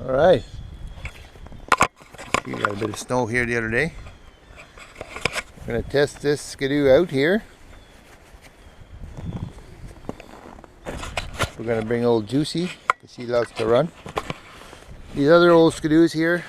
Alright. We got a bit of snow here the other day. We're going to test this Skidoo out here. We're going to bring old Juicy because he loves to run. These other old Skidoos here.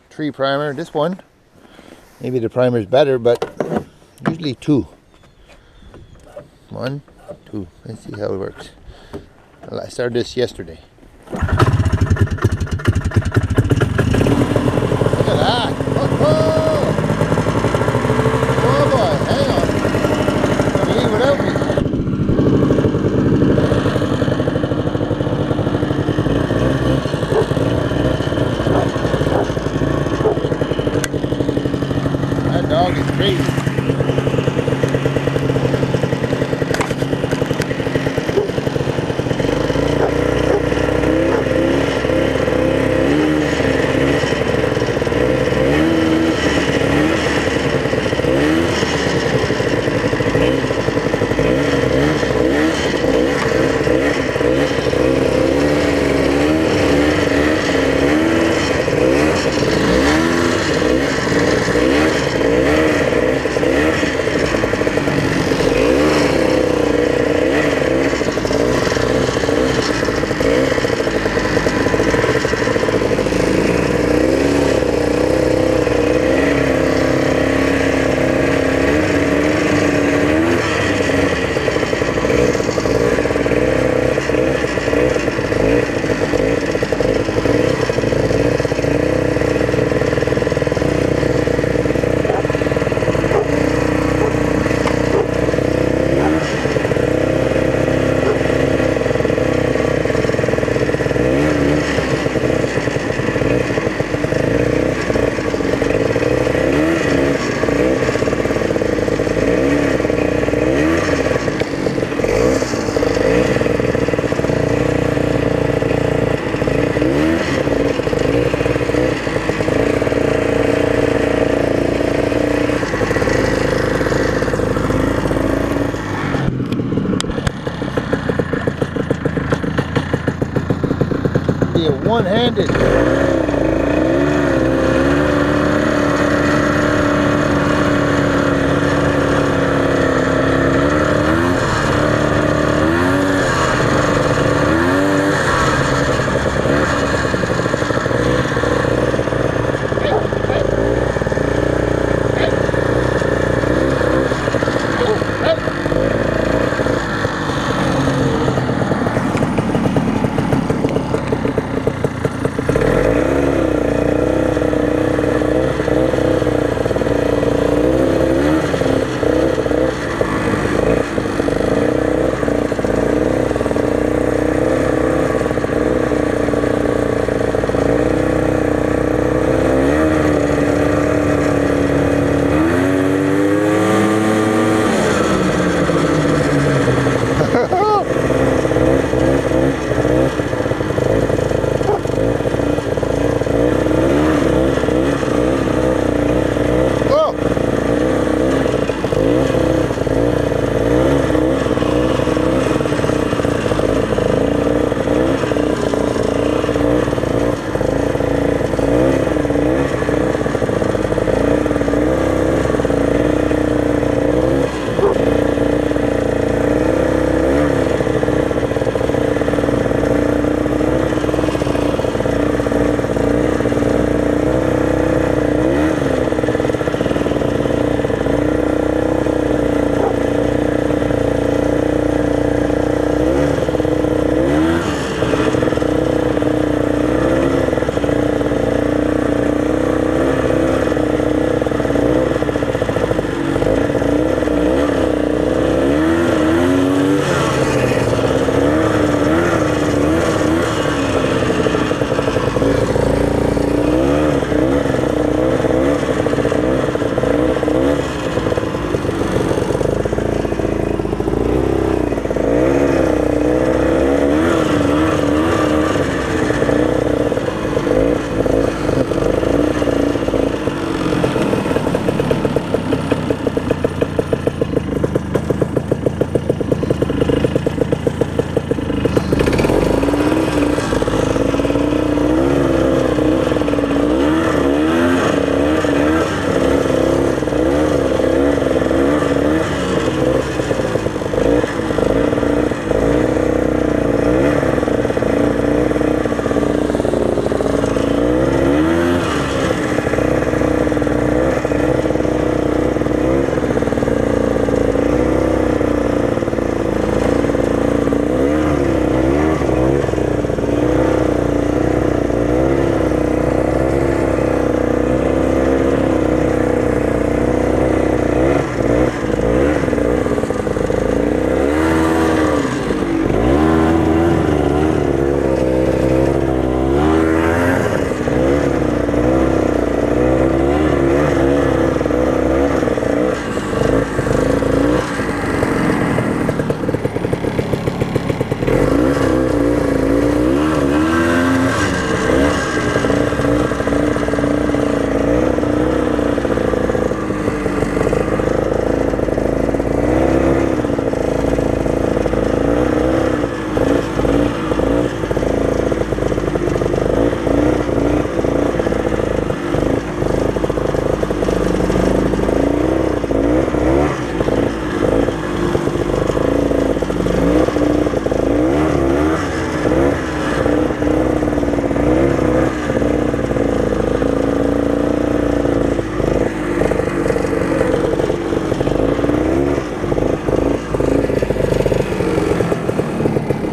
3 primer. This one, maybe the primer is better, but usually 2. 1, 2. Let's see how it works. Well, I started this yesterday. Look at that! Oh, oh boy, hang on. Can you leave without me? That dog is crazy. One-handed.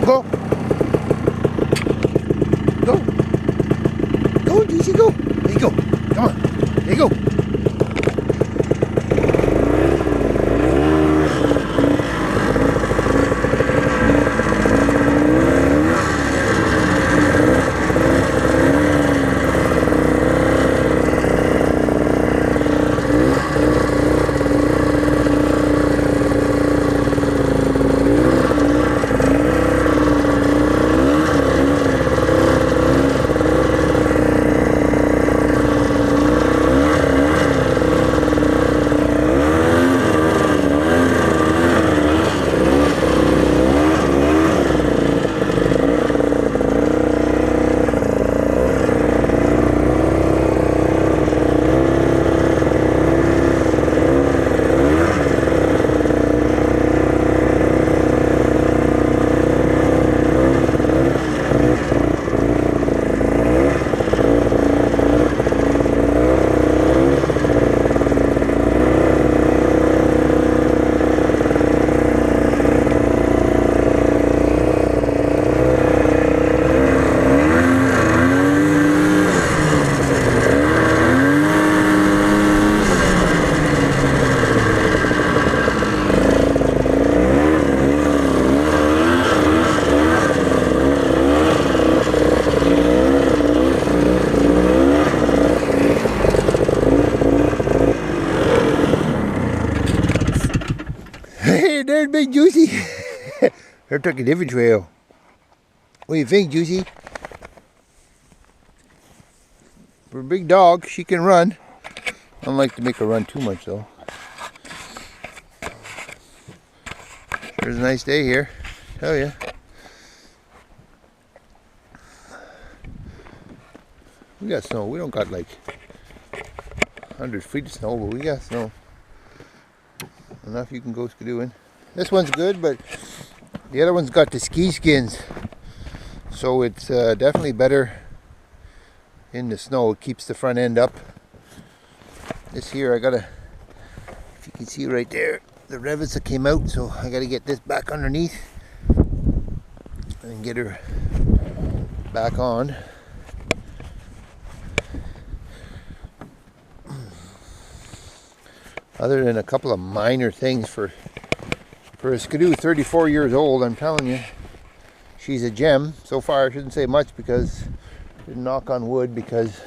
Go. Go. Go, Juicy, go. There you go. Come on. There you go. Hey, there's Big Juicy. Her took a different trail. What do you think, Juicy? For a big dog, she can run. I don't like to make her run too much, though. Sure is a nice day here. Tell ya. We got snow. We don't got like 100 feet of snow, but we got snow. Enough you can go skidooing. This one's good, but the other one's got the ski skins, so it's definitely better in the snow. It keeps the front end up. This here, I gotta, if you can see right there, the rivets that came out, so I gotta get this back underneath and get her back on. Other than a couple of minor things for a Skidoo 34 years old, I'm telling you, she's a gem. So far, I shouldn't say much because I didn't knock on wood, because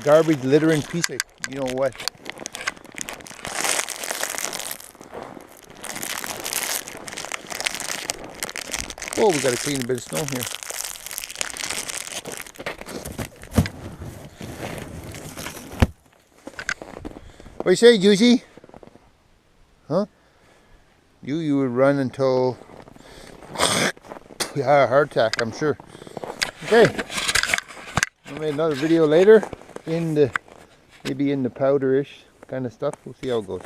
garbage littering piece of you know what. Oh, we gotta clean a bit of snow here. What do you say, Juicy? Huh? You would run until you had a heart attack, I'm sure. Okay. I'll make another video later in the maybe in the powderish kind of stuff. We'll see how it goes.